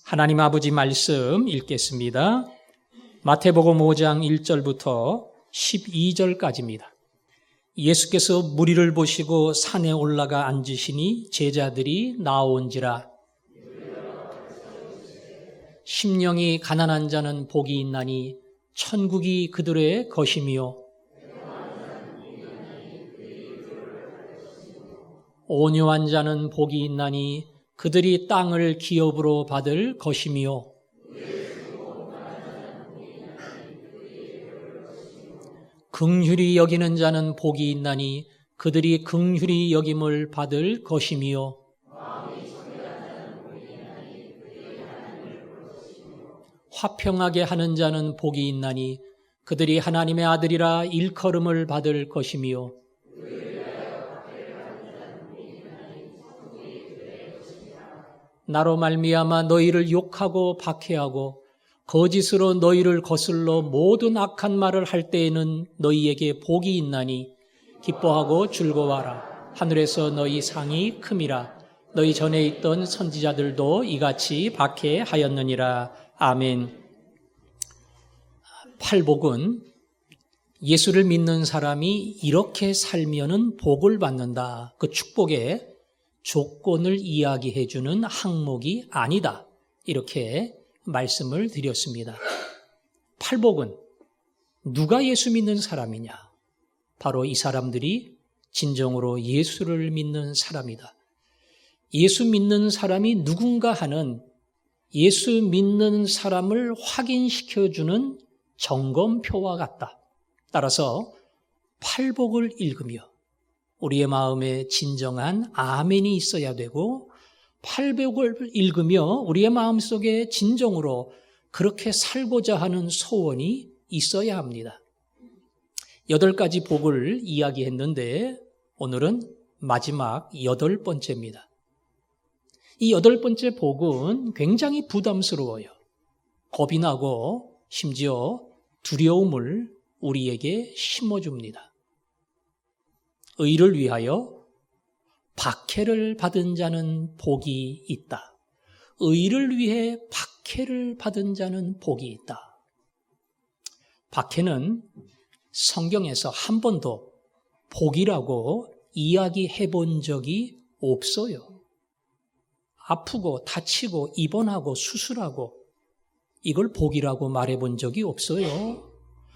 하나님 아버지 말씀 읽겠습니다. 마태복음 5장 1절부터 12절까지입니다. 예수께서 무리를 보시고 산에 올라가 앉으시니 제자들이 나온지라. 심령이 가난한 자는 복이 있나니 천국이 그들의 것이며 온유한 자는 복이 있나니 그들이 땅을 기업으로 받을 것이며 긍휼히 여기는 자는 복이 있나니 그들이 긍휼히 여김을 받을 것이며 화평하게 하는 자는 복이 있나니 그들이 하나님의 아들이라 일컬음을 받을 것이며 나로 말미암아 너희를 욕하고 박해하고 거짓으로 너희를 거슬러 모든 악한 말을 할 때에는 너희에게 복이 있나니 기뻐하고 즐거워하라. 하늘에서 너희 상이 큼이라. 너희 전에 있던 선지자들도 이같이 박해하였느니라. 아멘. 팔복은 예수를 믿는 사람이 이렇게 살면은 복을 받는다. 그 축복의 조건을 이야기해 주는 항목이 아니다. 이렇게 말씀을 드렸습니다. 팔복은 누가 예수 믿는 사람이냐? 바로 이 사람들이 진정으로 예수를 믿는 사람이다. 예수 믿는 사람이 누군가 하는 예수 믿는 사람을 확인시켜주는 점검표와 같다. 따라서 팔복을 읽으며 우리의 마음에 진정한 아멘이 있어야 되고 팔복을 읽으며 우리의 마음속에 진정으로 그렇게 살고자 하는 소원이 있어야 합니다. 8가지 복을 이야기했는데 오늘은 마지막 8번째입니다. 이 8번째 복은 굉장히 부담스러워요. 겁이 나고 심지어 두려움을 우리에게 심어줍니다. 의를 위하여 박해를 받은 자는 복이 있다. 의를 위해 박해를 받은 자는 복이 있다. 박해는 성경에서 한 번도 복이라고 이야기해 본 적이 없어요. 아프고 다치고 입원하고 수술하고 이걸 복이라고 말해 본 적이 없어요.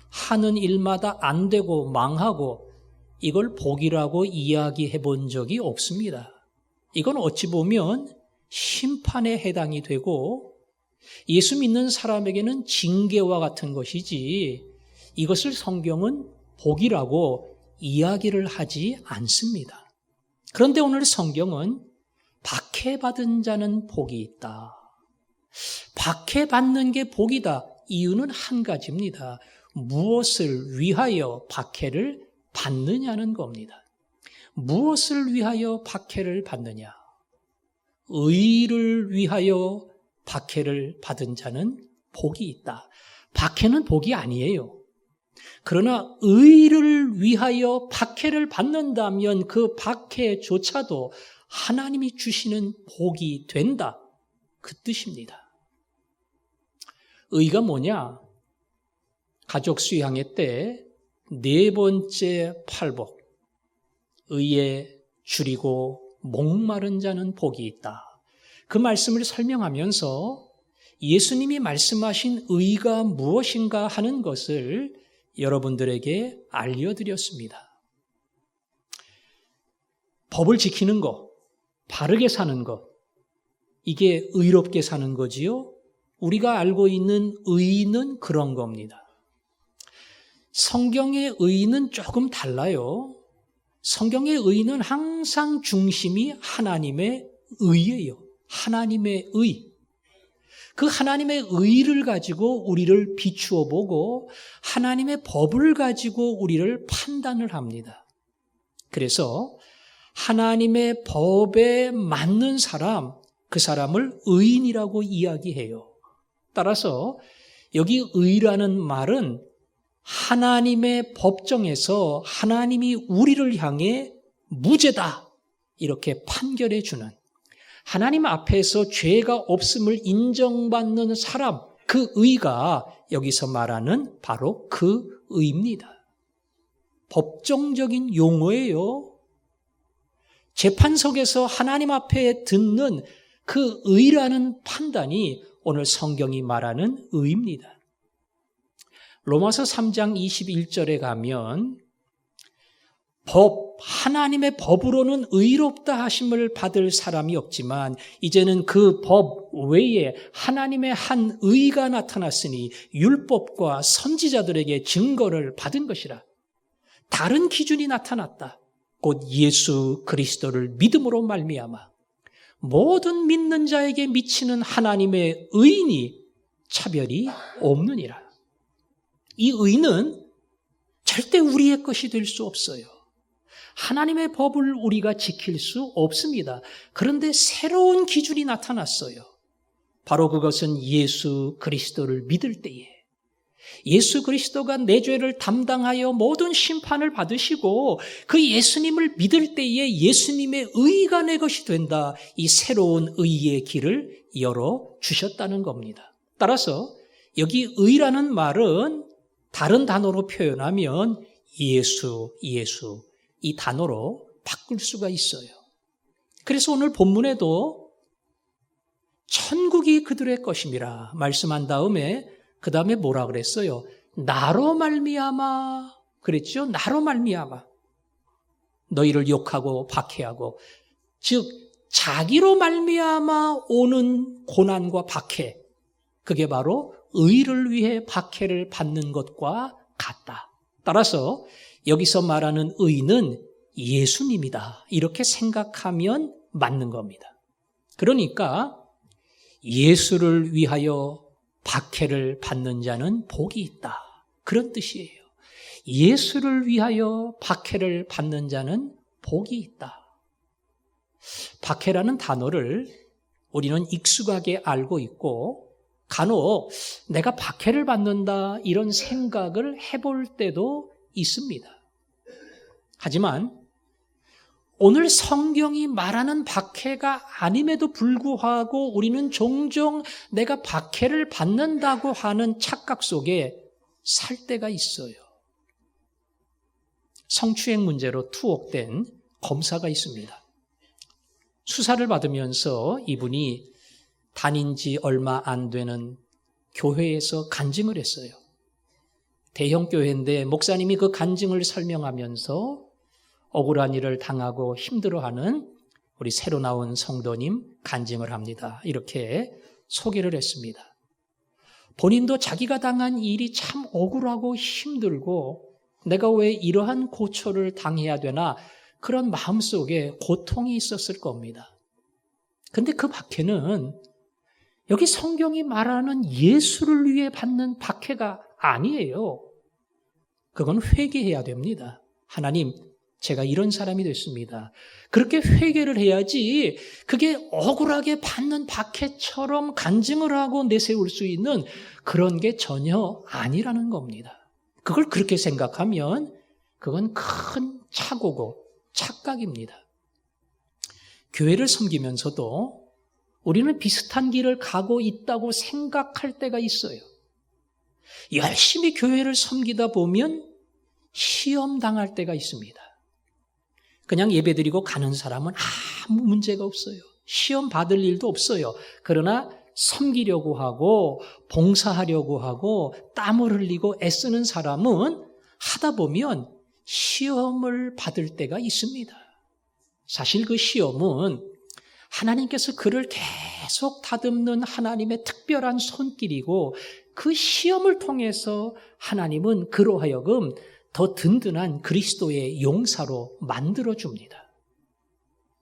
하는 일마다 안 되고 망하고 이걸 복이라고 이야기해 본 적이 없습니다. 이건 어찌 보면 심판에 해당이 되고 예수 믿는 사람에게는 징계와 같은 것이지 이것을 성경은 복이라고 이야기를 하지 않습니다. 그런데 오늘 성경은 박해받은 자는 복이 있다. 박해받는 게 복이다. 이유는 한 가지입니다. 무엇을 위하여 박해를 받느냐는 겁니다. 무엇을 위하여 박해를 받느냐? 의를 위하여 박해를 받은 자는 복이 있다. 박해는 복이 아니에요. 그러나 의를 위하여 박해를 받는다면 그 박해조차도 하나님이 주시는 복이 된다. 그 뜻입니다. 의가 뭐냐? 가족 수양회 때 4번째 팔복, 의에 줄이고 목마른 자는 복이 있다. 그 말씀을 설명하면서 예수님이 말씀하신 의가 무엇인가 하는 것을 여러분들에게 알려드렸습니다. 법을 지키는 것, 바르게 사는 것, 이게 의롭게 사는 거지요? 우리가 알고 있는 의는 그런 겁니다. 성경의 의는 조금 달라요. 성경의 의는 항상 중심이 하나님의 의예요. 하나님의 의. 그 하나님의 의를 가지고 우리를 비추어 보고 하나님의 법을 가지고 우리를 판단을 합니다. 그래서 하나님의 법에 맞는 사람, 그 사람을 의인이라고 이야기해요. 따라서 여기 의라는 말은 하나님의 법정에서 하나님이 우리를 향해 무죄다 이렇게 판결해 주는 하나님 앞에서 죄가 없음을 인정받는 사람, 그 의가 여기서 말하는 바로 그 의입니다. 법정적인 용어예요. 재판석에서 하나님 앞에 듣는 그 의라는 판단이 오늘 성경이 말하는 의입니다. 로마서 3장 21절에 가면 하나님의 법으로는 의롭다 하심을 받을 사람이 없지만 이제는 그 법 외에 하나님의 한 의가 나타났으니 율법과 선지자들에게 증거를 받은 것이라. 다른 기준이 나타났다. 곧 예수 그리스도를 믿음으로 말미암아 모든 믿는 자에게 미치는 하나님의 의인이 차별이 없느니라. 이 의는 절대 우리의 것이 될 수 없어요. 하나님의 법을 우리가 지킬 수 없습니다. 그런데 새로운 기준이 나타났어요. 바로 그것은 예수 그리스도를 믿을 때에 예수 그리스도가 내 죄를 담당하여 모든 심판을 받으시고 그 예수님을 믿을 때에 예수님의 의가 내 것이 된다. 이 새로운 의의 길을 열어주셨다는 겁니다. 따라서 여기 의라는 말은 다른 단어로 표현하면 예수 이 단어로 바꿀 수가 있어요. 그래서 오늘 본문에도 천국이 그들의 것임이라 말씀한 다음에 그 다음에 뭐라 그랬어요? 나로 말미암아 그랬죠? 나로 말미암아 너희를 욕하고 박해하고 즉 자기로 말미암아 오는 고난과 박해 그게 바로 의를 위해 박해를 받는 것과 같다. 따라서 여기서 말하는 의는 예수님이다. 이렇게 생각하면 맞는 겁니다. 그러니까 예수를 위하여 박해를 받는 자는 복이 있다. 그런 뜻이에요. 예수를 위하여 박해를 받는 자는 복이 있다. 박해라는 단어를 우리는 익숙하게 알고 있고 간혹 내가 박해를 받는다 이런 생각을 해볼 때도 있습니다. 하지만 오늘 성경이 말하는 박해가 아님에도 불구하고 우리는 종종 내가 박해를 받는다고 하는 착각 속에 살 때가 있어요. 성추행 문제로 투옥된 검사가 있습니다. 수사를 받으면서 이분이 다닌 지 얼마 안 되는 교회에서 간증을 했어요. 대형 교회인데 목사님이 그 간증을 설명하면서 억울한 일을 당하고 힘들어하는 우리 새로 나온 성도님 간증을 합니다. 이렇게 소개를 했습니다. 본인도 자기가 당한 일이 참 억울하고 힘들고 내가 왜 이러한 고초를 당해야 되나 그런 마음속에 고통이 있었을 겁니다. 근데 그 박해는 여기 성경이 말하는 예수를 위해 받는 박해가 아니에요. 그건 회개해야 됩니다. 하나님, 제가 이런 사람이 됐습니다. 그렇게 회개를 해야지 그게 억울하게 받는 박해처럼 간증을 하고 내세울 수 있는 그런 게 전혀 아니라는 겁니다. 그걸 그렇게 생각하면 그건 큰 착오고 착각입니다. 교회를 섬기면서도 우리는 비슷한 길을 가고 있다고 생각할 때가 있어요. 열심히 교회를 섬기다 보면 시험 당할 때가 있습니다. 그냥 예배드리고 가는 사람은 아무 문제가 없어요. 시험 받을 일도 없어요. 그러나 섬기려고 하고 봉사하려고 하고 땀을 흘리고 애쓰는 사람은 하다 보면 시험을 받을 때가 있습니다. 사실 그 시험은 하나님께서 그를 계속 다듬는 하나님의 특별한 손길이고 그 시험을 통해서 하나님은 그로 하여금 더 든든한 그리스도의 용사로 만들어줍니다.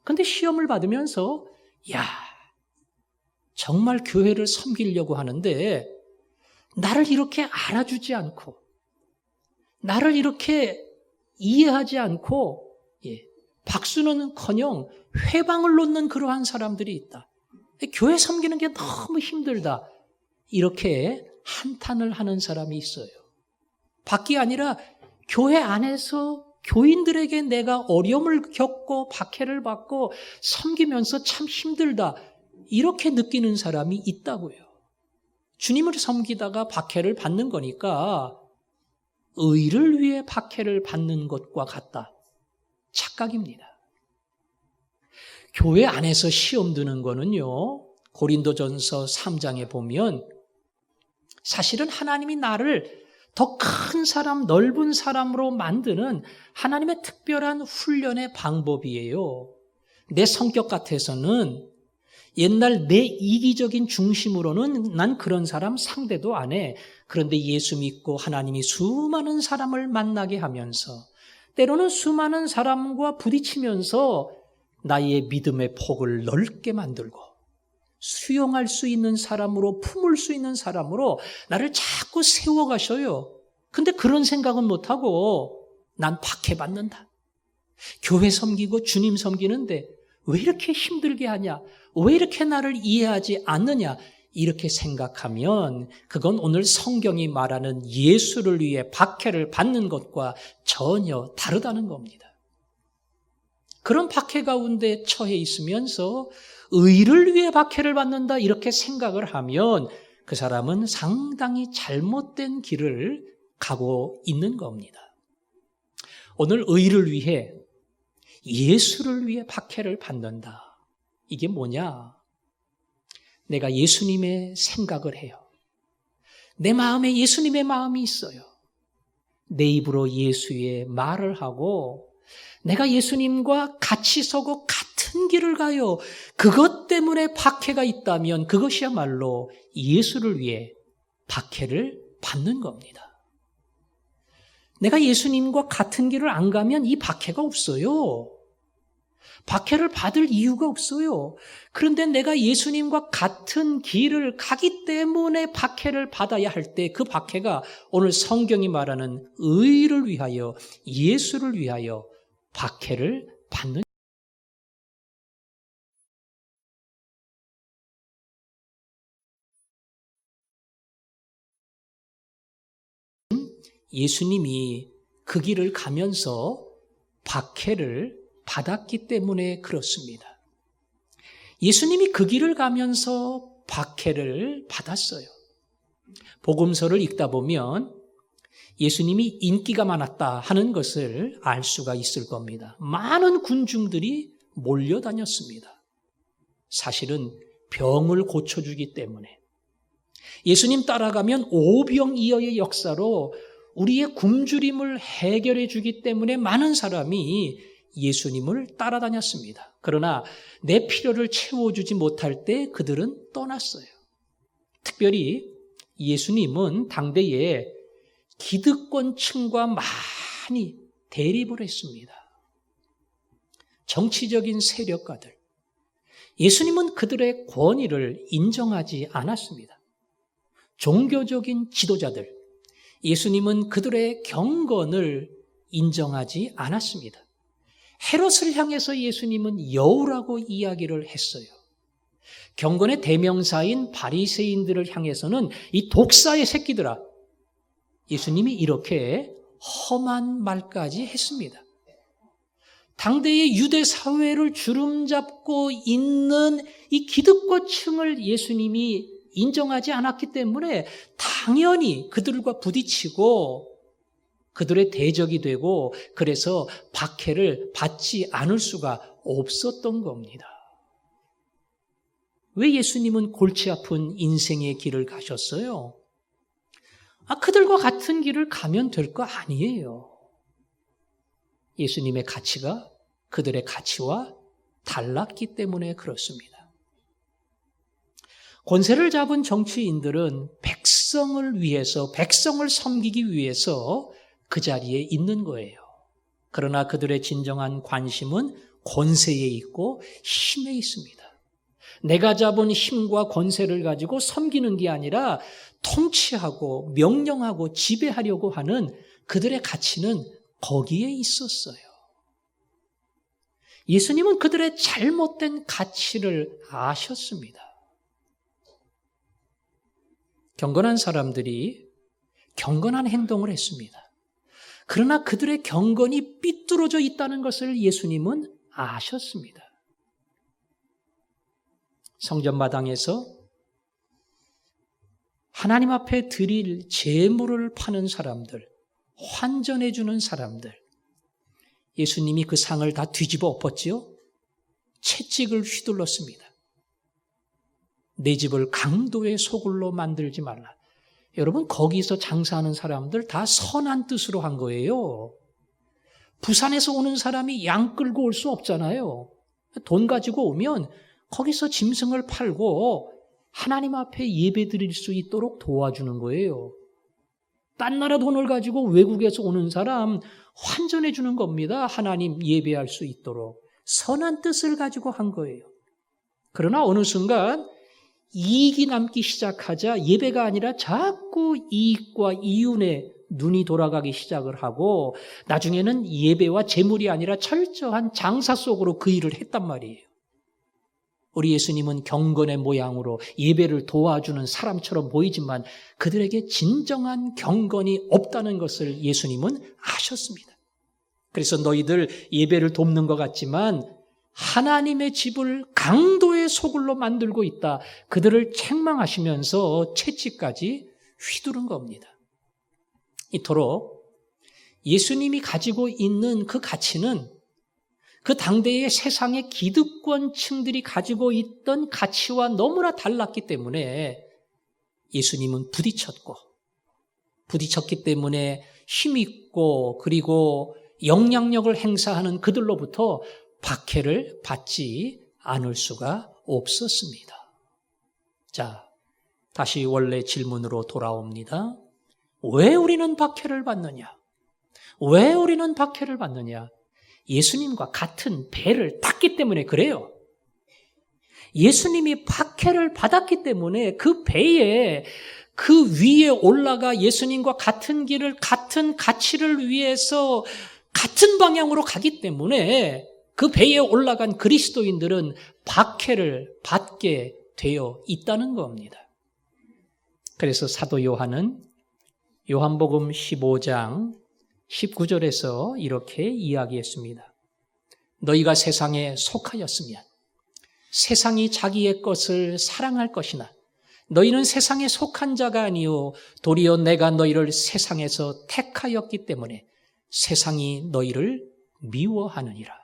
그런데 시험을 받으면서 정말 교회를 섬기려고 하는데 나를 이렇게 알아주지 않고 나를 이렇게 이해하지 않고 박수는커녕 회방을 놓는 그러한 사람들이 있다. 교회 섬기는 게 너무 힘들다. 이렇게 한탄을 하는 사람이 있어요. 밖이 아니라 교회 안에서 교인들에게 내가 어려움을 겪고 박해를 받고 섬기면서 참 힘들다, 이렇게 느끼는 사람이 있다고요. 주님을 섬기다가 박해를 받는 거니까 의를 위해 박해를 받는 것과 같다. 착각입니다. 교회 안에서 시험 드는 거는요, 고린도전서 3장에 보면 사실은 하나님이 나를 더 큰 사람, 넓은 사람으로 만드는 하나님의 특별한 훈련의 방법이에요. 내 성격 같아서는 옛날 내 이기적인 중심으로는 난 그런 사람 상대도 안 해. 그런데 예수 믿고 하나님이 수많은 사람을 만나게 하면서 때로는 수많은 사람과 부딪히면서 나의 믿음의 폭을 넓게 만들고 수용할 수 있는 사람으로, 품을 수 있는 사람으로 나를 자꾸 세워가셔요. 근데 그런 생각은 못하고 난 박해받는다. 교회 섬기고 주님 섬기는데 왜 이렇게 힘들게 하냐? 왜 이렇게 나를 이해하지 않느냐? 이렇게 생각하면 그건 오늘 성경이 말하는 예수를 위해 박해를 받는 것과 전혀 다르다는 겁니다. 그런 박해 가운데 처해 있으면서 의를 위해 박해를 받는다, 이렇게 생각을 하면 그 사람은 상당히 잘못된 길을 가고 있는 겁니다. 오늘 의를 위해, 예수를 위해 박해를 받는다. 이게 뭐냐? 내가 예수님의 생각을 해요. 내 마음에 예수님의 마음이 있어요. 내 입으로 예수의 말을 하고 내가 예수님과 같이 서고 같은 길을 가요. 그것 때문에 박해가 있다면 그것이야말로 예수를 위해 박해를 받는 겁니다. 내가 예수님과 같은 길을 안 가면 이 박해가 없어요. 박해를 받을 이유가 없어요. 그런데 내가 예수님과 같은 길을 가기 때문에 박해를 받아야 할 때 그 박해가 오늘 성경이 말하는 의를 위하여, 예수를 위하여 박해를 받는 예수님이 그 길을 가면서 박해를 받았기 때문에 그렇습니다. 예수님이 그 길을 가면서 박해를 받았어요. 복음서를 읽다 보면 예수님이 인기가 많았다 하는 것을 알 수가 있을 겁니다. 많은 군중들이 몰려다녔습니다. 사실은 병을 고쳐주기 때문에. 예수님 따라가면 오병이어의 역사로 우리의 굶주림을 해결해 주기 때문에 많은 사람이 예수님을 따라다녔습니다. 그러나 내 필요를 채워주지 못할 때 그들은 떠났어요. 특별히 예수님은 당대에 기득권층과 많이 대립을 했습니다. 정치적인 세력가들. 예수님은 그들의 권위를 인정하지 않았습니다. 종교적인 지도자들. 예수님은 그들의 경건을 인정하지 않았습니다. 헤롯을 향해서 예수님은 여우라고 이야기를 했어요. 경건의 대명사인 바리새인들을 향해서는 이 독사의 새끼들아, 예수님이 이렇게 험한 말까지 했습니다. 당대의 유대 사회를 주름잡고 있는 이 기득권층을 예수님이 인정하지 않았기 때문에 당연히 그들과 부딪히고 그들의 대적이 되고 그래서 박해를 받지 않을 수가 없었던 겁니다. 왜 예수님은 골치 아픈 인생의 길을 가셨어요? 그들과 같은 길을 가면 될 거 아니에요. 예수님의 가치가 그들의 가치와 달랐기 때문에 그렇습니다. 권세를 잡은 정치인들은 백성을 위해서, 백성을 섬기기 위해서 그 자리에 있는 거예요. 그러나 그들의 진정한 관심은 권세에 있고 힘에 있습니다. 내가 잡은 힘과 권세를 가지고 섬기는 게 아니라 통치하고 명령하고 지배하려고 하는 그들의 가치는 거기에 있었어요. 예수님은 그들의 잘못된 가치를 아셨습니다. 경건한 사람들이 경건한 행동을 했습니다. 그러나 그들의 경건이 삐뚤어져 있다는 것을 예수님은 아셨습니다. 성전마당에서 하나님 앞에 드릴 제물을 파는 사람들, 환전해 주는 사람들, 예수님이 그 상을 다 뒤집어 엎었지요. 채찍을 휘둘렀습니다. 내 집을 강도의 소굴로 만들지 말라. 여러분, 거기서 장사하는 사람들 다 선한 뜻으로 한 거예요. 부산에서 오는 사람이 양 끌고 올 수 없잖아요. 돈 가지고 오면 거기서 짐승을 팔고 하나님 앞에 예배 드릴 수 있도록 도와주는 거예요. 딴 나라 돈을 가지고 외국에서 오는 사람 환전해 주는 겁니다. 하나님 예배할 수 있도록. 선한 뜻을 가지고 한 거예요. 그러나 어느 순간 이익이 남기 시작하자 예배가 아니라 자꾸 이익과 이윤에 눈이 돌아가기 시작을 하고 나중에는 예배와 제물이 아니라 철저한 장사 속으로 그 일을 했단 말이에요. 우리 예수님은 경건의 모양으로 예배를 도와주는 사람처럼 보이지만 그들에게 진정한 경건이 없다는 것을 예수님은 아셨습니다. 그래서 너희들 예배를 돕는 것 같지만 하나님의 집을 강도의 소굴로 만들고 있다. 그들을 책망하시면서 채찍까지 휘두른 겁니다. 이토록 예수님이 가지고 있는 그 가치는 그 당대의 세상의 기득권층들이 가지고 있던 가치와 너무나 달랐기 때문에 예수님은 부딪혔기 때문에 힘있고 그리고 영향력을 행사하는 그들로부터 박해를 받지 않을 수가 없었습니다. 자, 다시 원래 질문으로 돌아옵니다. 왜 우리는 박해를 받느냐? 왜 우리는 박해를 받느냐? 예수님과 같은 배를 탔기 때문에 그래요. 예수님이 박해를 받았기 때문에 그 배에 그 위에 올라가 예수님과 같은 길을 같은 가치를 위해서 같은 방향으로 가기 때문에 그 배에 올라간 그리스도인들은 박해를 받게 되어 있다는 겁니다. 그래서 사도 요한은 요한복음 15장 19절에서 이렇게 이야기했습니다. 너희가 세상에 속하였으면 세상이 자기의 것을 사랑할 것이나 너희는 세상에 속한 자가 아니요 도리어 내가 너희를 세상에서 택하였기 때문에 세상이 너희를 미워하느니라.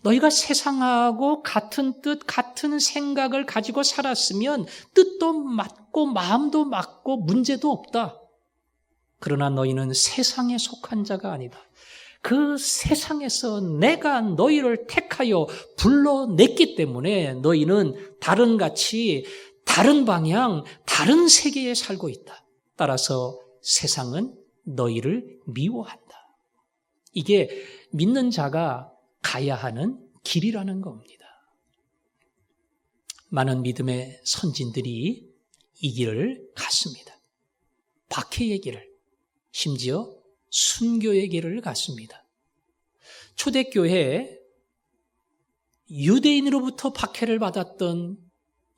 너희가 세상하고 같은 뜻, 같은 생각을 가지고 살았으면 뜻도 맞고 마음도 맞고 문제도 없다. 그러나 너희는 세상에 속한 자가 아니다. 그 세상에서 내가 너희를 택하여 불러냈기 때문에 너희는 다른 가치, 다른 방향, 다른 세계에 살고 있다. 따라서 세상은 너희를 미워한다. 이게 믿는 자가 가야 하는 길이라는 겁니다. 많은 믿음의 선진들이 이 길을 갔습니다. 박해의 길을, 심지어 순교의 길을 갔습니다. 초대교회에 유대인으로부터 박해를 받았던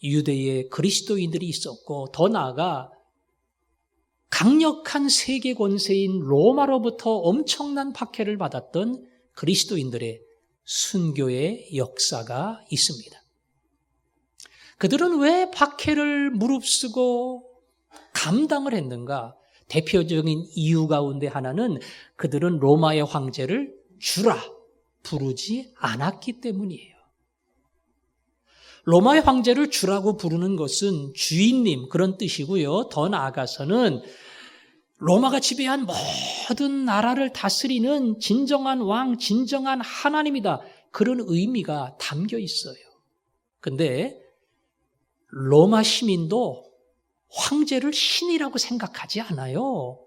유대의 그리스도인들이 있었고 더 나아가 강력한 세계 권세인 로마로부터 엄청난 박해를 받았던 그리스도인들의 순교의 역사가 있습니다. 그들은 왜 박해를 무릅쓰고 감당을 했는가? 대표적인 이유 가운데 하나는 그들은 로마의 황제를 주라 부르지 않았기 때문이에요. 로마의 황제를 주라고 부르는 것은 주인님 그런 뜻이고요. 더 나아가서는 로마가 지배한 모든 나라를 다스리는 진정한 왕, 진정한 하나님이다. 그런 의미가 담겨 있어요. 근데 로마 시민도 황제를 신이라고 생각하지 않아요.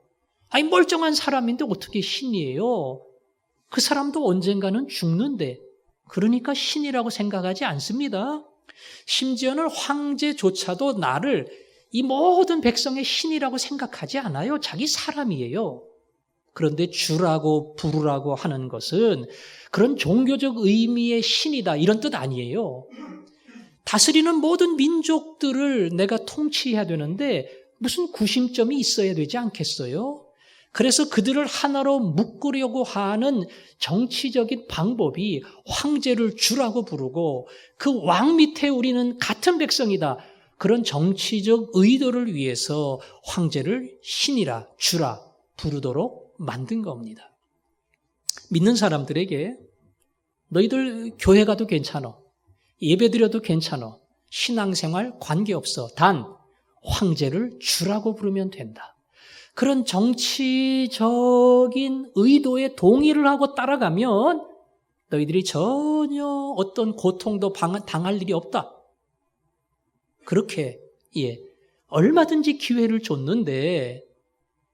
아니 멀쩡한 사람인데 어떻게 신이에요? 그 사람도 언젠가는 죽는데 그러니까 신이라고 생각하지 않습니다. 심지어는 황제조차도 나를 이 모든 백성의 신이라고 생각하지 않아요. 자기 사람이에요. 그런데 주라고 부르라고 하는 것은 그런 종교적 의미의 신이다 이런 뜻 아니에요. 다스리는 모든 민족들을 내가 통치해야 되는데 무슨 구심점이 있어야 되지 않겠어요? 그래서 그들을 하나로 묶으려고 하는 정치적인 방법이 황제를 주라고 부르고 그 왕 밑에 우리는 같은 백성이다. 그런 정치적 의도를 위해서 황제를 신이라 주라 부르도록 만든 겁니다. 믿는 사람들에게 너희들 교회 가도 괜찮아. 예배드려도 괜찮아. 신앙생활 관계없어. 단 황제를 주라고 부르면 된다. 그런 정치적인 의도에 동의를 하고 따라가면 너희들이 전혀 어떤 고통도 당할 일이 없다. 그렇게 얼마든지 기회를 줬는데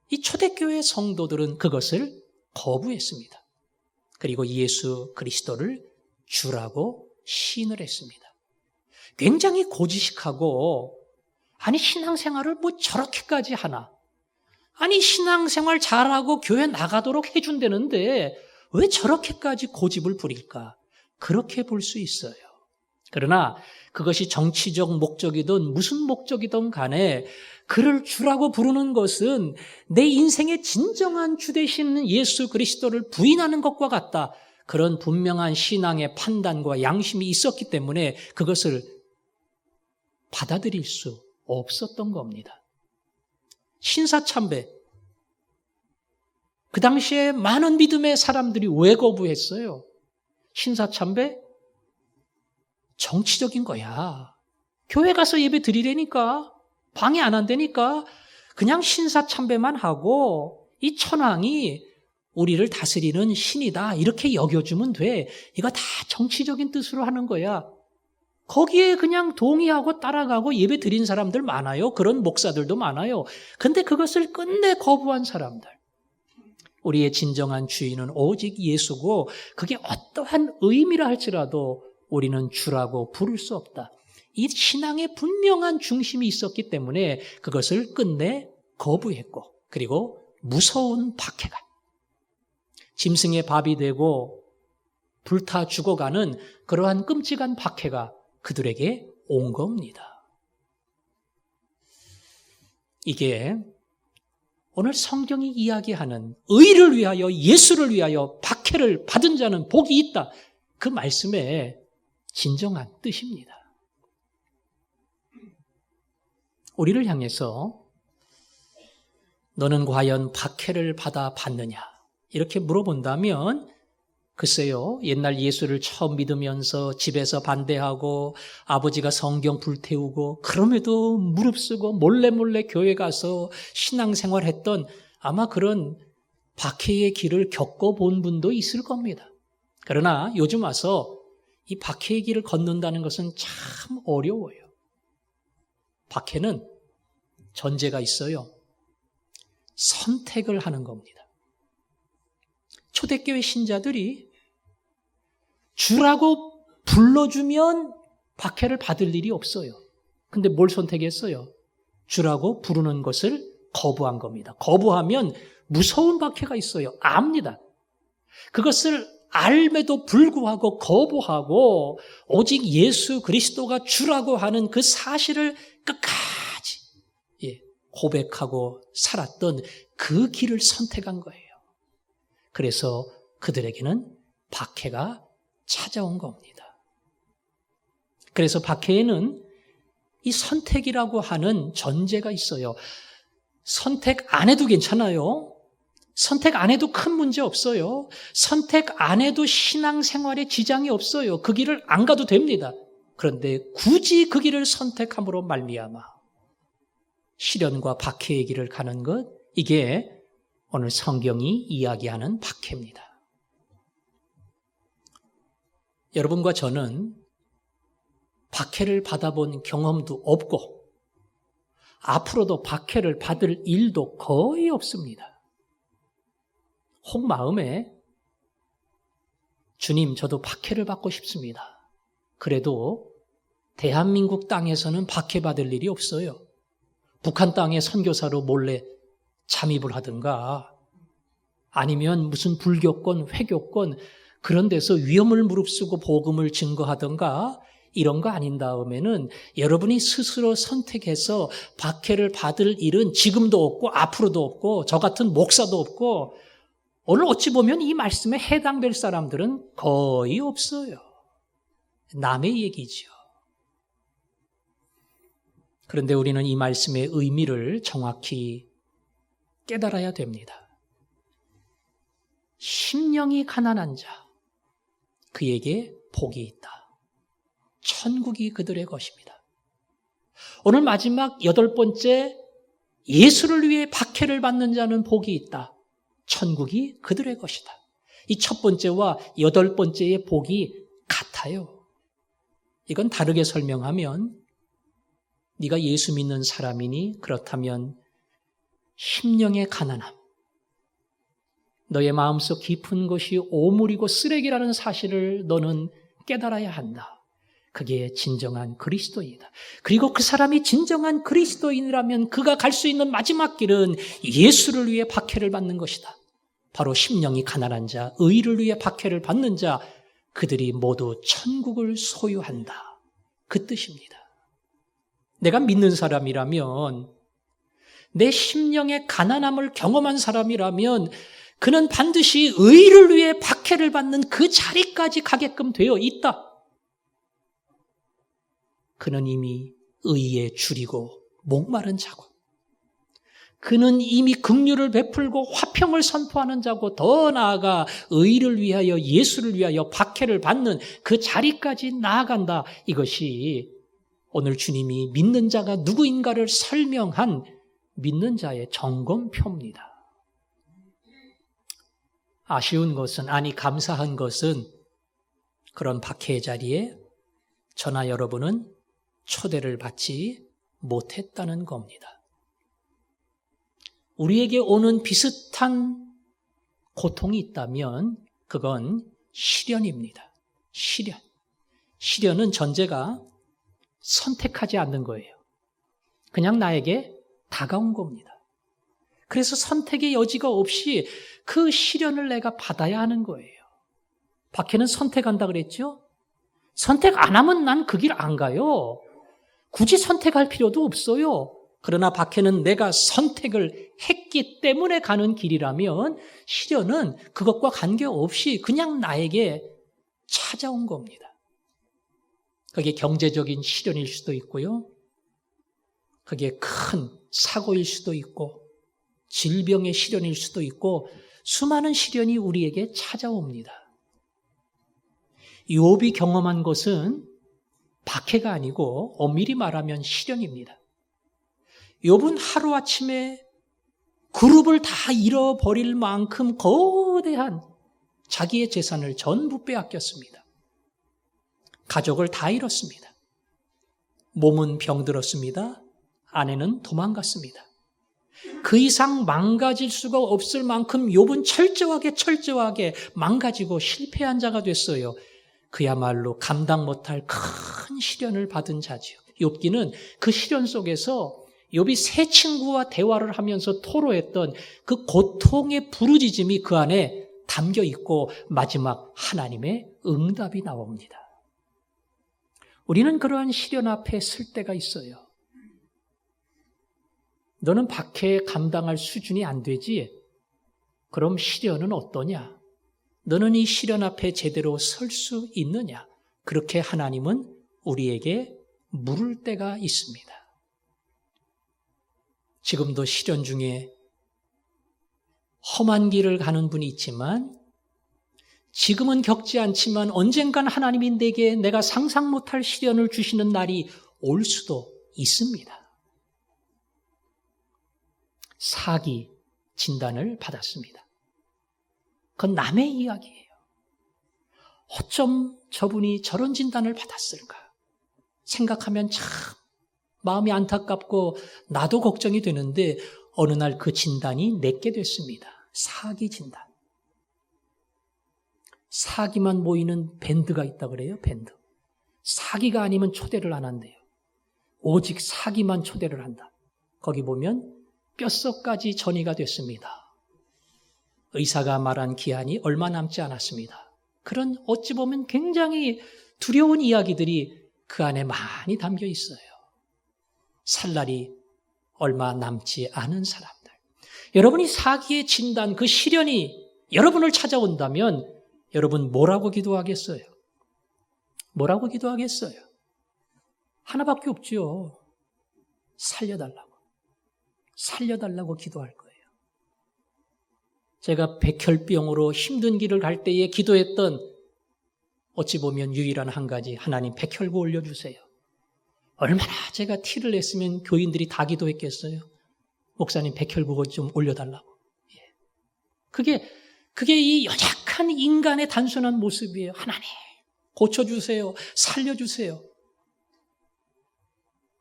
이 초대교회 성도들은 그것을 거부했습니다. 그리고 예수 그리스도를 주라고 시인을 했습니다. 굉장히 고지식하고 아니 신앙생활을 뭐 저렇게까지 하나? 아니 신앙생활 잘하고 교회 나가도록 해준다는데 왜 저렇게까지 고집을 부릴까? 그렇게 볼 수 있어요. 그러나 그것이 정치적 목적이든 무슨 목적이든 간에 그를 주라고 부르는 것은 내 인생의 진정한 주 되시는 예수 그리스도를 부인하는 것과 같다. 그런 분명한 신앙의 판단과 양심이 있었기 때문에 그것을 받아들일 수 없었던 겁니다. 신사참배. 그 당시에 많은 믿음의 사람들이 왜 거부했어요? 신사참배? 정치적인 거야. 교회 가서 예배 드리려니까, 방해 안 한다니까, 그냥 신사참배만 하고 이 천황이 우리를 다스리는 신이다 이렇게 여겨주면 돼. 이거 다 정치적인 뜻으로 하는 거야. 거기에 그냥 동의하고 따라가고 예배 드린 사람들 많아요. 그런 목사들도 많아요. 근데 그것을 끝내 거부한 사람들. 우리의 진정한 주인은 오직 예수고 그게 어떠한 의미라 할지라도 우리는 주라고 부를 수 없다. 이 신앙에 분명한 중심이 있었기 때문에 그것을 끝내 거부했고 그리고 무서운 박해가 짐승의 밥이 되고 불타 죽어가는 그러한 끔찍한 박해가 그들에게 온 겁니다. 이게 오늘 성경이 이야기하는 의를 위하여 예수를 위하여 박해를 받은 자는 복이 있다. 그 말씀의 진정한 뜻입니다. 우리를 향해서 너는 과연 박해를 받아 봤느냐? 이렇게 물어본다면 글쎄요, 옛날 예수를 처음 믿으면서 집에서 반대하고 아버지가 성경 불태우고 그럼에도 무릅쓰고 몰래 교회 가서 신앙생활 했던 아마 그런 박해의 길을 겪어본 분도 있을 겁니다. 그러나 요즘 와서 이 박해의 길을 걷는다는 것은 참 어려워요. 박해는 전제가 있어요. 선택을 하는 겁니다. 초대교회 신자들이 주라고 불러주면 박해를 받을 일이 없어요. 근데 뭘 선택했어요? 주라고 부르는 것을 거부한 겁니다. 거부하면 무서운 박해가 있어요. 압니다. 그것을 알매도 불구하고 거부하고 오직 예수 그리스도가 주라고 하는 그 사실을 끝까지 고백하고 살았던 그 길을 선택한 거예요. 그래서 그들에게는 박해가 찾아온 겁니다. 그래서 박해에는 이 선택이라고 하는 전제가 있어요. 선택 안 해도 괜찮아요. 선택 안 해도 큰 문제 없어요. 선택 안 해도 신앙생활에 지장이 없어요. 그 길을 안 가도 됩니다. 그런데 굳이 그 길을 선택함으로 말미암아 시련과 박해의 길을 가는 것, 이게 오늘 성경이 이야기하는 박해입니다. 여러분과 저는 박해를 받아본 경험도 없고 앞으로도 박해를 받을 일도 거의 없습니다. 혹 마음에 주님, 저도 박해를 받고 싶습니다. 그래도 대한민국 땅에서는 박해받을 일이 없어요. 북한 땅에 선교사로 몰래 잠입을 하든가 아니면 무슨 불교권, 회교권 그런 데서 위험을 무릅쓰고 복음을 증거하든가 이런 거 아닌 다음에는 여러분이 스스로 선택해서 박해를 받을 일은 지금도 없고 앞으로도 없고 저 같은 목사도 없고 오늘 어찌 보면 이 말씀에 해당될 사람들은 거의 없어요. 남의 얘기죠. 그런데 우리는 이 말씀의 의미를 정확히 깨달아야 됩니다. 심령이 가난한 자, 그에게 복이 있다. 천국이 그들의 것입니다. 오늘 마지막 8번째, 예수를 위해 박해를 받는 자는 복이 있다. 천국이 그들의 것이다. 이 첫 번째와 8번째의 복이 같아요. 이건 다르게 설명하면 네가 예수 믿는 사람이니 그렇다면 심령의 가난함, 너의 마음속 깊은 것이 오물이고 쓰레기라는 사실을 너는 깨달아야 한다. 그게 진정한 그리스도인이다. 그리고 그 사람이 진정한 그리스도인이라면 그가 갈 수 있는 마지막 길은 예수를 위해 박해를 받는 것이다. 바로 심령이 가난한 자, 의를 위해 박해를 받는 자, 그들이 모두 천국을 소유한다. 그 뜻입니다. 내가 믿는 사람이라면, 내 심령의 가난함을 경험한 사람이라면 그는 반드시 의를 위해 박해를 받는 그 자리까지 가게끔 되어 있다. 그는 이미 의에 줄이고 목마른 자고, 그는 이미 긍휼을 베풀고 화평을 선포하는 자고, 더 나아가 의를 위하여 예수를 위하여 박해를 받는 그 자리까지 나아간다. 이것이 오늘 주님이 믿는 자가 누구인가를 설명한 믿는 자의 점검표입니다. 아쉬운 것은, 아니 감사한 것은 그런 박해의 자리에 저나 여러분은 초대를 받지 못했다는 겁니다. 우리에게 오는 비슷한 고통이 있다면 그건 시련입니다. 시련. 시련은 전제가 선택하지 않는 거예요. 그냥 나에게 다가온 겁니다. 그래서 선택의 여지가 없이 그 시련을 내가 받아야 하는 거예요. 박해는 선택한다 그랬죠? 선택 안 하면 난 그 길 안 가요. 굳이 선택할 필요도 없어요. 그러나 박해는 내가 선택을 했기 때문에 가는 길이라면 시련은 그것과 관계없이 그냥 나에게 찾아온 겁니다. 그게 경제적인 시련일 수도 있고요. 그게 큰 사고일 수도 있고, 질병의 시련일 수도 있고, 수많은 시련이 우리에게 찾아옵니다. 욥이 경험한 것은 박해가 아니고 엄밀히 말하면 시련입니다. 욥은 하루아침에 그룹을 다 잃어버릴 만큼 거대한 자기의 재산을 전부 빼앗겼습니다. 가족을 다 잃었습니다. 몸은 병들었습니다. 아내는 도망갔습니다. 그 이상 망가질 수가 없을 만큼 욥은 철저하게 망가지고 실패한 자가 됐어요. 그야말로 감당 못할 큰 시련을 받은 자지요. 욥기는 그 시련 속에서 욥이 세 친구와 대화를 하면서 토로했던 그 고통의 부르짖음이 그 안에 담겨 있고 마지막 하나님의 응답이 나옵니다. 우리는 그러한 시련 앞에 설 때가 있어요. 너는 박해에 감당할 수준이 안 되지? 그럼 시련은 어떠냐? 너는 이 시련 앞에 제대로 설 수 있느냐? 그렇게 하나님은 우리에게 물을 때가 있습니다. 지금도 시련 중에 험한 길을 가는 분이 있지만, 지금은 겪지 않지만 언젠간 하나님이 내게 내가 상상 못할 시련을 주시는 날이 올 수도 있습니다. 사기 진단을 받았습니다. 그건 남의 이야기예요. 어쩜 저분이 저런 진단을 받았을까? 생각하면 참 마음이 안타깝고 나도 걱정이 되는데, 어느 날 그 진단이 내게 됐습니다. 사기 진단. 사기만 모이는 밴드가 있다 그래요. 밴드. 사기가 아니면 초대를 안 한대요. 오직 사기만 초대를 한다. 거기 보면 뼛속까지 전이가 됐습니다. 의사가 말한 기한이 얼마 남지 않았습니다. 그런 어찌 보면 굉장히 두려운 이야기들이 그 안에 많이 담겨 있어요. 살 날이 얼마 남지 않은 사람들. 여러분이 사기의 진단, 그 시련이 여러분을 찾아온다면 여러분 뭐라고 기도하겠어요? 뭐라고 기도하겠어요? 하나밖에 없죠. 살려달라고. 살려달라고 기도할 거예요. 제가 백혈병으로 힘든 길을 갈 때에 기도했던 어찌 보면 유일한 한 가지, 하나님 백혈구 올려주세요. 얼마나 제가 티를 냈으면 교인들이 다 기도했겠어요. 목사님 백혈구 좀 올려달라고. 그게 이 연약한 인간의 단순한 모습이에요. 하나님 고쳐주세요. 살려주세요.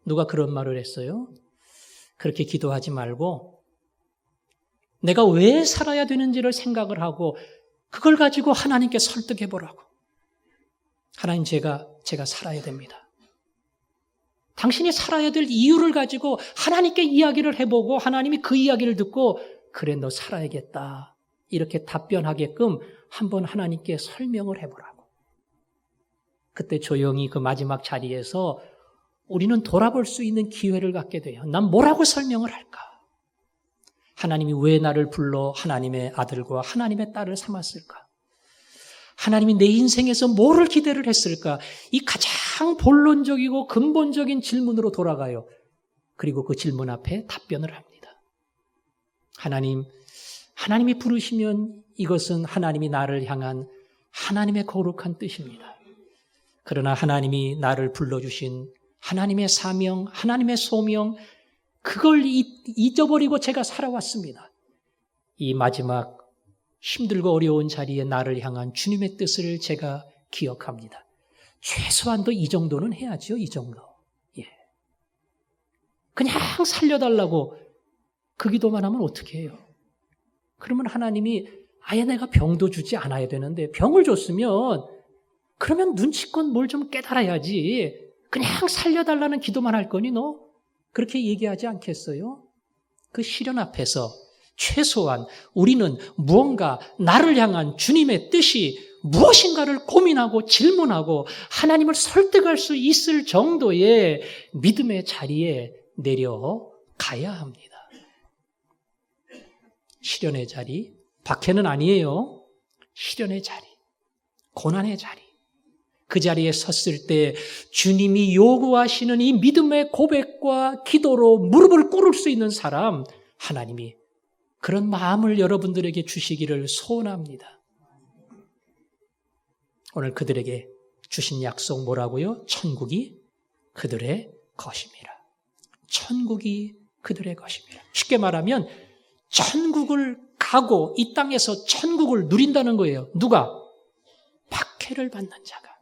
누가 그런 말을 했어요? 그렇게 기도하지 말고 내가 왜 살아야 되는지를 생각을 하고 그걸 가지고 하나님께 설득해 보라고. 하나님 제가 살아야 됩니다. 당신이 살아야 될 이유를 가지고 하나님께 이야기를 해보고 하나님이 그 이야기를 듣고 그래 너 살아야겠다. 이렇게 답변하게끔 한번 하나님께 설명을 해보라고. 그때 조용히 그 마지막 자리에서 우리는 돌아볼 수 있는 기회를 갖게 돼요. 난 뭐라고 설명을 할까? 하나님이 왜 나를 불러 하나님의 아들과 하나님의 딸을 삼았을까? 하나님이 내 인생에서 뭐를 기대를 했을까? 이 가장 본론적이고 근본적인 질문으로 돌아가요. 그리고 그 질문 앞에 답변을 합니다. 하나님이 부르시면 이것은 하나님이 나를 향한 하나님의 거룩한 뜻입니다. 그러나 하나님이 나를 불러주신 하나님의 사명, 하나님의 소명, 그걸 잊어버리고 제가 살아왔습니다. 이 마지막 힘들고 어려운 자리에 나를 향한 주님의 뜻을 제가 기억합니다. 최소한도 이 정도는 해야죠. 이 정도. 예. 그냥 살려달라고 그 기도만 하면 어떻게 해요? 그러면 하나님이 아예 내가 병도 주지 않아야 되는데 병을 줬으면 그러면 눈치껏 뭘 좀 깨달아야지. 그냥 살려달라는 기도만 할 거니 너? 그렇게 얘기하지 않겠어요? 그 시련 앞에서 최소한 우리는 무언가 나를 향한 주님의 뜻이 무엇인가를 고민하고 질문하고 하나님을 설득할 수 있을 정도의 믿음의 자리에 내려가야 합니다. 시련의 자리, 박해는 아니에요. 시련의 자리, 고난의 자리. 그 자리에 섰을 때 주님이 요구하시는 이 믿음의 고백과 기도로 무릎을 꿇을 수 있는 사람, 하나님이 그런 마음을 여러분들에게 주시기를 소원합니다. 오늘 그들에게 주신 약속 뭐라고요? 천국이 그들의 것입니다. 천국이 그들의 것입니다. 쉽게 말하면 천국을 가고 이 땅에서 천국을 누린다는 거예요. 누가? 박해를 받는 자가.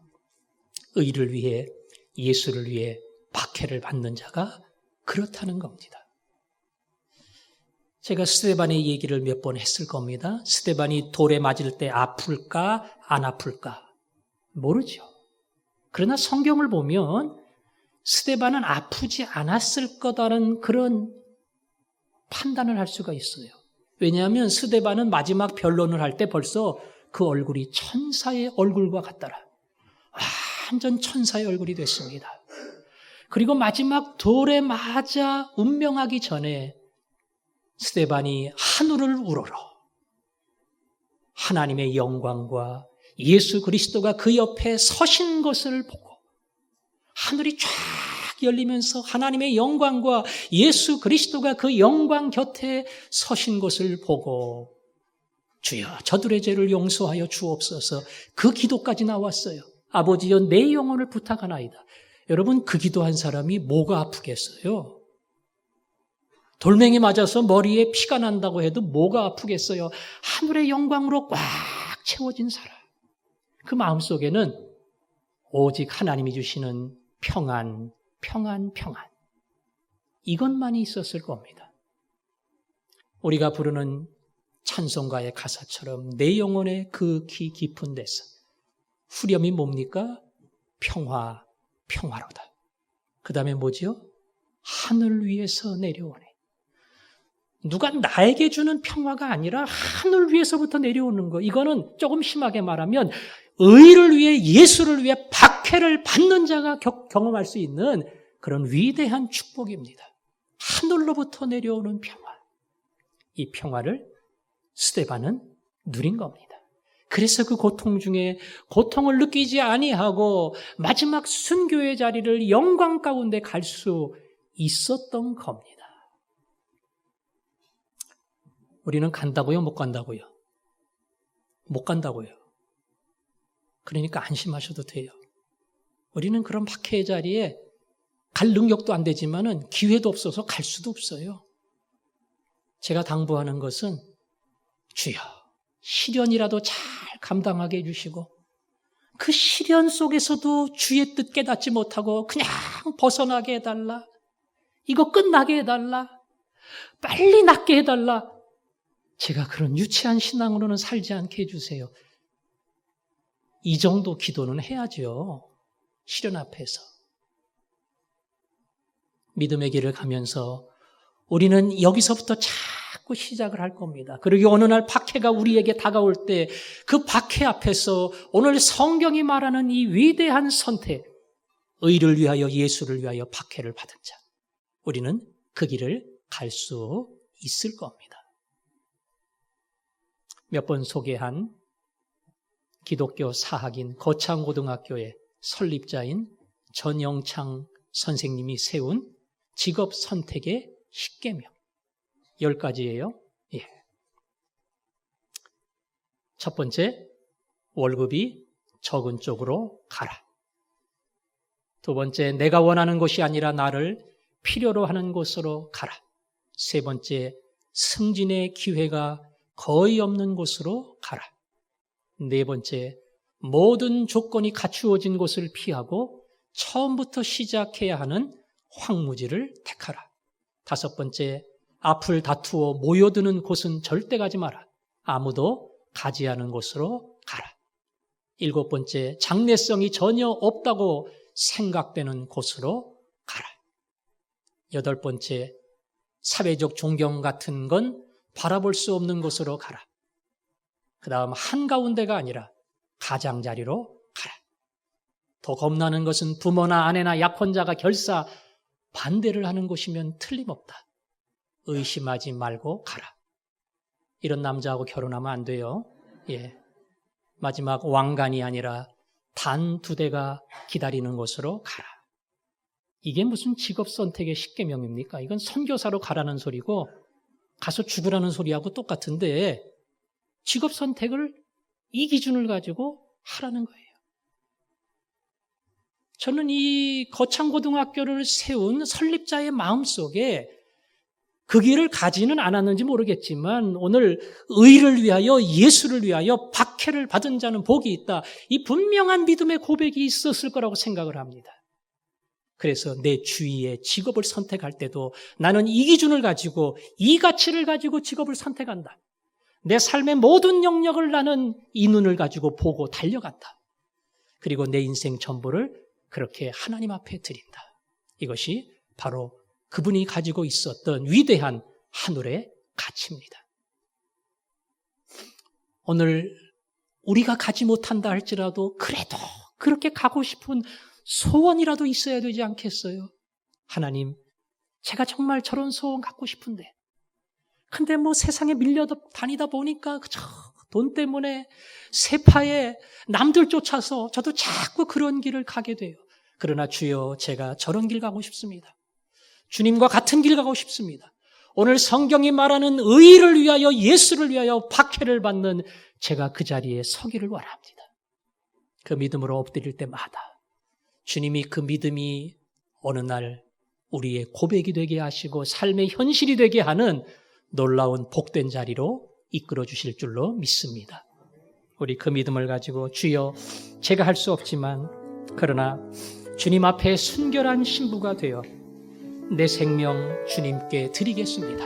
의를 위해, 예수를 위해 박해를 받는 자가 그렇다는 겁니다. 제가 스데반의 얘기를 몇 번 했을 겁니다. 스데반이 돌에 맞을 때 아플까 안 아플까 모르죠. 그러나 성경을 보면 스데반은 아프지 않았을 거다라는 그런 판단을 할 수가 있어요. 왜냐하면 스데반은 마지막 변론을 할 때 벌써 그 얼굴이 천사의 얼굴과 같더라. 완전 천사의 얼굴이 됐습니다. 그리고 마지막 돌에 맞아 운명하기 전에 스데반이 하늘을 우러러 하나님의 영광과 예수 그리스도가 그 옆에 서신 것을 보고 하늘이 쫙 열리면서 하나님의 영광과 예수 그리스도가 그 영광 곁에 서신 것을 보고 주여 저들의 죄를 용서하여 주옵소서 그 기도까지 나왔어요. 아버지여 내 영혼을 부탁하나이다. 여러분 그 기도한 사람이 뭐가 아프겠어요? 돌멩이 맞아서 머리에 피가 난다고 해도 뭐가 아프겠어요? 하늘의 영광으로 꽉 채워진 사람. 그 마음속에는 오직 하나님이 주시는 평안, 평안, 평안. 이것만이 있었을 겁니다. 우리가 부르는 찬송가의 가사처럼 내 영혼의 그 깊은 데서 후렴이 뭡니까? 평화, 평화로다. 그 다음에 뭐지요? 하늘 위에서 내려오네. 누가 나에게 주는 평화가 아니라 하늘 위에서부터 내려오는 거. 이거는 조금 심하게 말하면 의를 위해 예수를 위해 박해를 받는 자가 경험할 수 있는 그런 위대한 축복입니다. 하늘로부터 내려오는 평화. 이 평화를 스데반은 누린 겁니다. 그래서 그 고통 중에 고통을 느끼지 아니하고 마지막 순교의 자리를 영광 가운데 갈 수 있었던 겁니다. 우리는 간다고요? 못 간다고요? 못 간다고요. 그러니까 안심하셔도 돼요. 우리는 그런 박해의 자리에 갈 능력도 안 되지만은 기회도 없어서 갈 수도 없어요. 제가 당부하는 것은 주여 시련이라도 잘 감당하게 해주시고 그 시련 속에서도 주의 뜻 깨닫지 못하고 그냥 벗어나게 해달라. 이거 끝나게 해달라. 빨리 낫게 해달라. 제가 그런 유치한 신앙으로는 살지 않게 해주세요. 이 정도 기도는 해야죠. 시련 앞에서. 믿음의 길을 가면서 우리는 여기서부터 자꾸 시작을 할 겁니다. 그리고 어느 날 박해가 우리에게 다가올 때 그 박해 앞에서 오늘 성경이 말하는 이 위대한 선택, 의를 위하여 예수를 위하여 박해를 받은 자, 우리는 그 길을 갈 수 있을 겁니다. 몇 번 소개한 기독교 사학인 거창고등학교의 설립자인 전영창 선생님이 세운 직업 선택의 10계명 10가지예요. 예. 첫 번째, 월급이 적은 쪽으로 가라. 두 번째, 내가 원하는 곳이 아니라 나를 필요로 하는 곳으로 가라. 세 번째, 승진의 기회가 거의 없는 곳으로 가라. 네 번째, 모든 조건이 갖추어진 곳을 피하고 처음부터 시작해야 하는 황무지를 택하라. 다섯 번째, 앞을 다투어 모여드는 곳은 절대 가지 마라. 아무도 가지 않은 곳으로 가라. 일곱 번째, 장래성이 전혀 없다고 생각되는 곳으로 가라. 여덟 번째, 사회적 존경 같은 건 바라볼 수 없는 곳으로 가라. 그 다음 한가운데가 아니라 가장자리로 가라. 더 겁나는 것은 부모나 아내나 약혼자가 결사 반대를 하는 곳이면 틀림없다. 의심하지 말고 가라. 이런 남자하고 결혼하면 안 돼요. 예. 마지막 왕관이 아니라 단 2대가 기다리는 곳으로 가라. 이게 무슨 직업 선택의 10계명입니까? 이건 선교사로 가라는 소리고 가서 죽으라는 소리하고 똑같은데 직업 선택을 이 기준을 가지고 하라는 거예요. 저는 이 거창고등학교를 세운 설립자의 마음속에 그 길을 가지는 않았는지 모르겠지만 오늘 의를 위하여 예수를 위하여 박해를 받은 자는 복이 있다. 이 분명한 믿음의 고백이 있었을 거라고 생각을 합니다. 그래서 내 주위의 직업을 선택할 때도 나는 이 기준을 가지고 이 가치를 가지고 직업을 선택한다. 내 삶의 모든 영역을 나는 이 눈을 가지고 보고 달려간다. 그리고 내 인생 전부를 그렇게 하나님 앞에 드린다. 이것이 바로 그분이 가지고 있었던 위대한 하늘의 가치입니다. 오늘 우리가 가지 못한다 할지라도 그래도 그렇게 가고 싶은 소원이라도 있어야 되지 않겠어요? 하나님, 제가 정말 저런 소원 갖고 싶은데 근데 뭐 세상에 밀려 다니다 보니까 그저 돈 때문에 세파에 남들 쫓아서 저도 자꾸 그런 길을 가게 돼요. 그러나 주여, 제가 저런 길 가고 싶습니다. 주님과 같은 길 가고 싶습니다. 오늘 성경이 말하는 의를 위하여 예수를 위하여 박해를 받는 제가 그 자리에 서기를 원합니다. 그 믿음으로 엎드릴 때마다 주님이 그 믿음이 어느 날 우리의 고백이 되게 하시고 삶의 현실이 되게 하는 놀라운 복된 자리로 이끌어 주실 줄로 믿습니다. 우리 그 믿음을 가지고 주여, 제가 할 수 없지만 그러나 주님 앞에 순결한 신부가 되어 내 생명 주님께 드리겠습니다.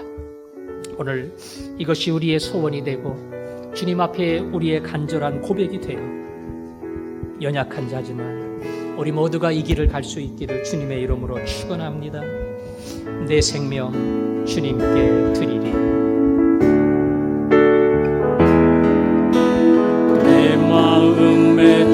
오늘 이것이 우리의 소원이 되고 주님 앞에 우리의 간절한 고백이 되어 연약한 자지만 우리 모두가 이 길을 갈 수 있기를 주님의 이름으로 축원합니다. 내 생명 주님께 드리리. 내 마음에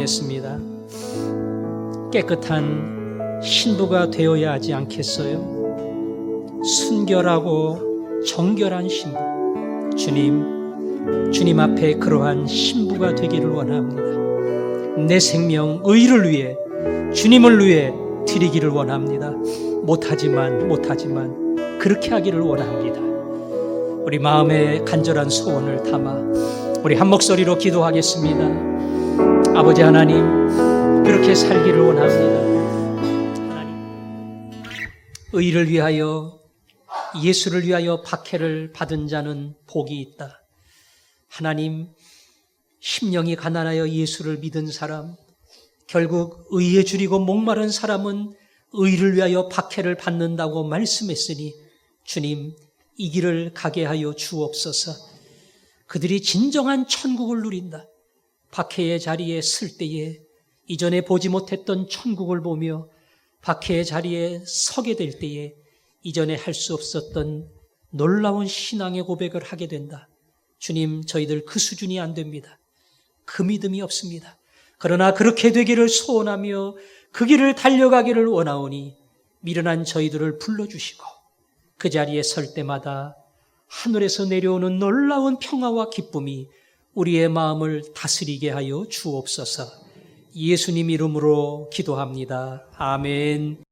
기도하겠습니다. 깨끗한 신부가 되어야 하지 않겠어요? 순결하고 정결한 신부. 주님 앞에 그러한 신부가 되기를 원합니다. 내 생명 의를 위해, 주님을 위해 드리기를 원합니다. 못하지만 그렇게 하기를 원합니다. 우리 마음의 간절한 소원을 담아 우리 한 목소리로 기도하겠습니다. 아버지 하나님, 그렇게 살기를 원합니다. 하나님, 의를 위하여, 예수를 위하여 박해를 받은 자는 복이 있다. 하나님, 심령이 가난하여 예수를 믿은 사람, 결국 의에 줄이고 목마른 사람은 의를 위하여 박해를 받는다고 말씀했으니 주님, 이 길을 가게 하여 주옵소서. 그들이 진정한 천국을 누린다. 박해의 자리에 설 때에 이전에 보지 못했던 천국을 보며 박해의 자리에 서게 될 때에 이전에 할 수 없었던 놀라운 신앙의 고백을 하게 된다. 주님, 저희들 그 수준이 안 됩니다. 그 믿음이 없습니다. 그러나 그렇게 되기를 소원하며 그 길을 달려가기를 원하오니 미련한 저희들을 불러주시고 그 자리에 설 때마다 하늘에서 내려오는 놀라운 평화와 기쁨이 우리의 마음을 다스리게 하여 주옵소서. 예수님 이름으로 기도합니다. 아멘.